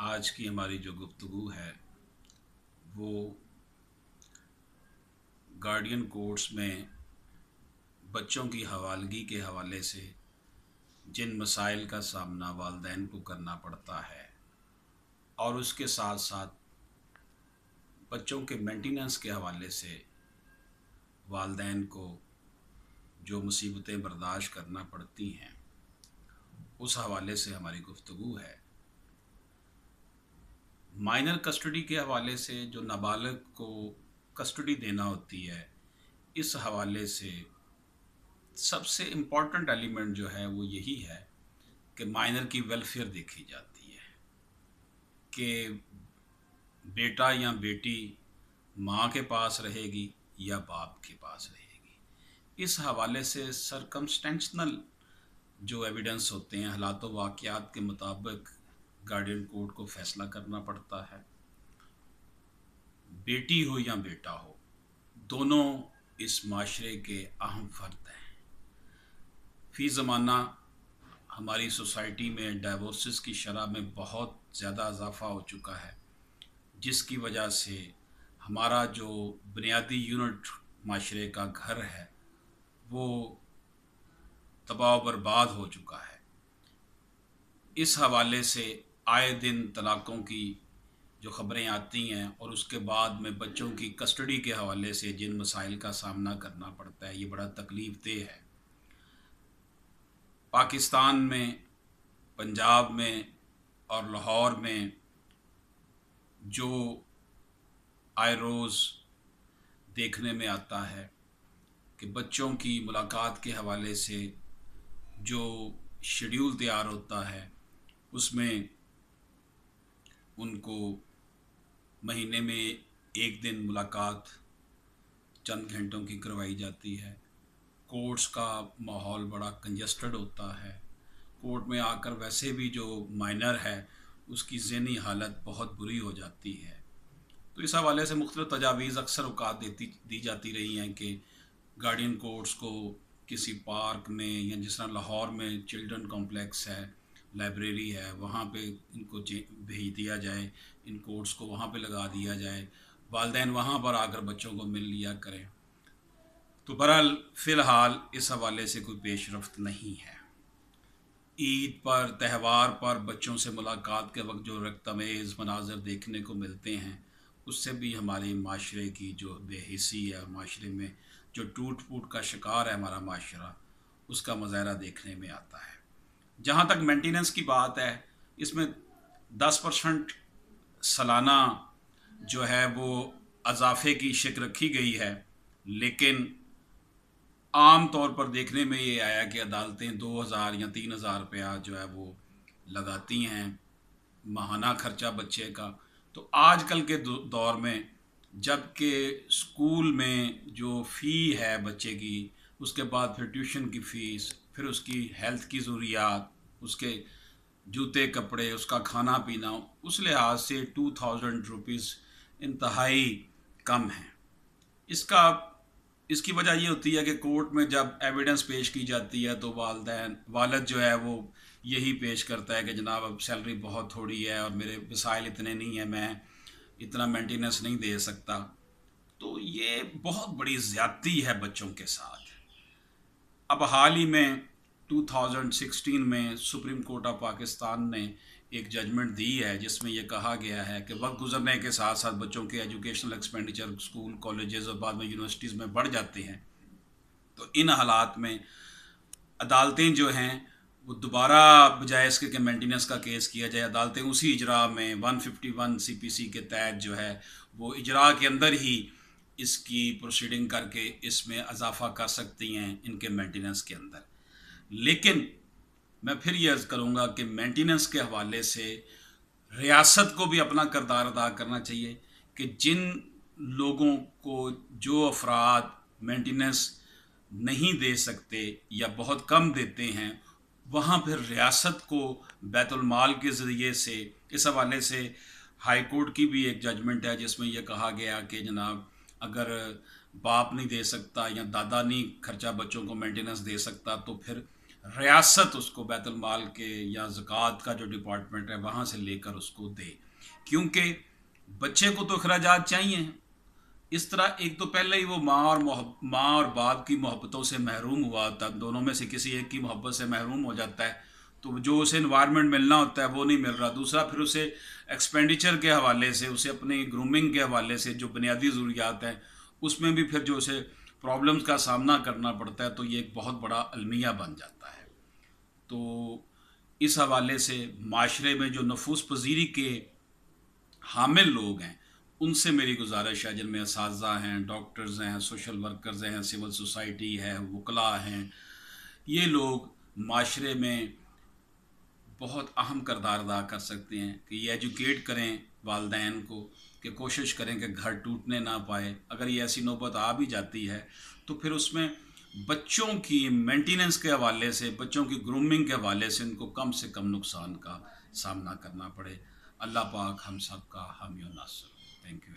आज की हमारी जो गुफ्तगू है वो गार्डियन कोर्ट्स में बच्चों की हवालगी के हवाले से जिन मसाइल का सामना वालिदैन को करना पड़ता है और उसके साथ साथ बच्चों के मेंटेनेंस के हवाले से वालिदैन को जो मुसीबतें बर्दाश्त करना पड़ती हैं उस हवाले से हमारी गुफ्तगू है। माइनर कस्टडी के हवाले से जो नाबालिग को कस्टडी देना होती है, इस हवाले से सबसे इम्पॉर्टेंट एलिमेंट जो है वो यही है कि माइनर की वेलफेयर देखी जाती है कि बेटा या बेटी माँ के पास रहेगी या बाप के पास रहेगी। इस हवाले से सरकमस्टेंशनल जो एविडेंस होते हैं, हालात व वाक़यात के मुताबिक गार्डियन कोर्ट को फ़ैसला करना पड़ता है। बेटी हो या बेटा हो, दोनों इस माशरे के अहम फ़र्द हैं। फ़ी ज़माना हमारी सोसाइटी में डाइवोर्सिस की शरह में बहुत ज़्यादा इजाफ़ा हो चुका है, जिसकी वजह से हमारा जो बुनियादी यूनिट माशरे का घर है वो तबाह बर्बाद हो चुका है। इस हवाले से आए दिन तलाक़ों की जो ख़बरें आती हैं और उसके बाद में बच्चों की कस्टडी के हवाले से जिन मसाइल का सामना करना पड़ता है, ये बड़ा तकलीफ़ देह है। पाकिस्तान में, पंजाब में और लाहौर में जो आए रोज़ देखने में आता है कि बच्चों की मुलाकात के हवाले से जो शेड्यूल तैयार होता है उसमें उनको महीने में एक दिन मुलाकात चंद घंटों की करवाई जाती है। कोर्ट्स का माहौल बड़ा कंजस्टेड होता है। कोर्ट में आकर वैसे भी जो माइनर है उसकी ज़हनी हालत बहुत बुरी हो जाती है। तो इस हवाले से मुख्तलिफ़ तजावीज़ अक्सर औक़ात दी जाती रही हैं कि गार्डियन कोर्ट्स को किसी पार्क में या जिस तरह लाहौर में चिल्ड्रन कॉम्प्लेक्स है, लाइब्रेरी है, वहाँ पे इनको भेज दिया जाए, इन कोर्ट्स को वहाँ पे लगा दिया जाए, वालिदैन वहाँ पर आकर बच्चों को मिल लिया करें। तो बहरहाल फ़िलहाल इस हवाले से कोई पेशरफ्त नहीं है। ईद पर, त्यौहार पर बच्चों से मुलाकात के वक्त जो रक्तमेज़ मनाज़र देखने को मिलते हैं, उससे भी हमारे माशरे की जो बेहिसी है, माशरे में जो टूट-फूट का शिकार है हमारा माशरा, उसका मुज़ाहरा देखने में आता है। जहाँ तक मेंटेनेंस की बात है, इसमें 10% सालाना जो है वो इज़ाफ़े की शिक रखी गई है, लेकिन आम तौर पर देखने में ये आया कि अदालतें 2000 या 3000 रुपया जो है वो लगाती हैं माहाना ख़र्चा बच्चे का। तो आजकल के दौर में जबकि स्कूल में जो फ़ी है बच्चे की, उसके बाद फिर ट्यूशन की फ़ीस, फिर उसकी हेल्थ की ज़रूरियात, उसके जूते कपड़े, उसका खाना पीना, उस लिहाज से 2000 रुपीज़ इंतहाई कम है। इसकी वजह ये होती है कि कोर्ट में जब एविडेंस पेश की जाती है तो वालिद जो है वो यही पेश करता है कि जनाब अब सैलरी बहुत थोड़ी है और मेरे वसाइल इतने नहीं हैं, मैं इतना मेंटेनेंस नहीं दे सकता। तो ये बहुत बड़ी ज़्यादती है बच्चों के साथ। अब हाल ही में 2016 में सुप्रीम कोर्ट ऑफ पाकिस्तान ने एक जजमेंट दी है जिसमें यह कहा गया है कि वक्त गुजरने के साथ साथ बच्चों के एजुकेशनल एक्सपेंडिचर स्कूल, कॉलेजेस और बाद में यूनिवर्सिटीज़ में बढ़ जाते हैं। तो इन हालात में अदालतें जो हैं वो दोबारा बजाय इसके कि मेंटेनेंस का केस किया जाए, अदालतें उसी इजरा में 151 CPC के तहत जो है वो इजरा के अंदर ही इसकी प्रोसीडिंग करके इसमें इजाफा कर सकती हैं इनके मेंटेनेंस के अंदर। लेकिन मैं फिर ये अर्ज़ करूँगा कि मेंटेनेंस के हवाले से रियासत को भी अपना किरदार अदा करना चाहिए कि जिन लोगों को, जो अफराद मेंटेनेंस नहीं दे सकते या बहुत कम देते हैं, वहाँ फिर रियासत को बैतुल माल के ज़रिए से, इस हवाले से हाई कोर्ट की भी एक जजमेंट है जिसमें यह कहा गया कि जनाब अगर बाप नहीं दे सकता या दादा नहीं खर्चा बच्चों को मेंटेनेंस दे सकता तो फिर रियासत उसको बैतुल माल के या ज़कात का जो डिपार्टमेंट है वहाँ से लेकर उसको दे, क्योंकि बच्चे को तो अखराजात चाहिए। इस तरह एक तो पहले ही वो माँ और बाप की मोहब्बतों से महरूम हुआ होता है, दोनों में से किसी एक की मोहब्बत से महरूम हो जाता है, तो जो उसे इन्वायरमेंट मिलना होता है वो नहीं मिल रहा। दूसरा फिर उसे एक्सपेंडिचर के हवाले से, उसे अपनी ग्रूमिंग के हवाले से जो बुनियादी ज़रूरियात हैं उसमें भी फिर जो उसे प्रॉब्लम्स का सामना करना पड़ता है, तो ये एक बहुत बड़ा अलमिया बन जाता है। तो इस हवाले से माशरे में जो नफूस पजीरी के हामिल लोग हैं उनसे मेरी गुजारिश है, जिनमें असातिज़ा हैं, डॉक्टर्स हैं, सोशल वर्कर्स हैं, सिविल सोसाइटी है, वकला हैं, ये लोग माशरे में बहुत अहम किरदार अदा कर सकते हैं कि ये एजुकेट करें वालदैन को, कि कोशिश करें कि घर टूटने ना पाए। अगर ये ऐसी नौबत आ भी जाती है तो फिर उसमें बच्चों की मेंटेनेंस के हवाले से, बच्चों की ग्रूमिंग के हवाले से उनको कम से कम नुकसान का सामना करना पड़े। अल्लाह पाक हम सब का हामी और नासर। Thank you.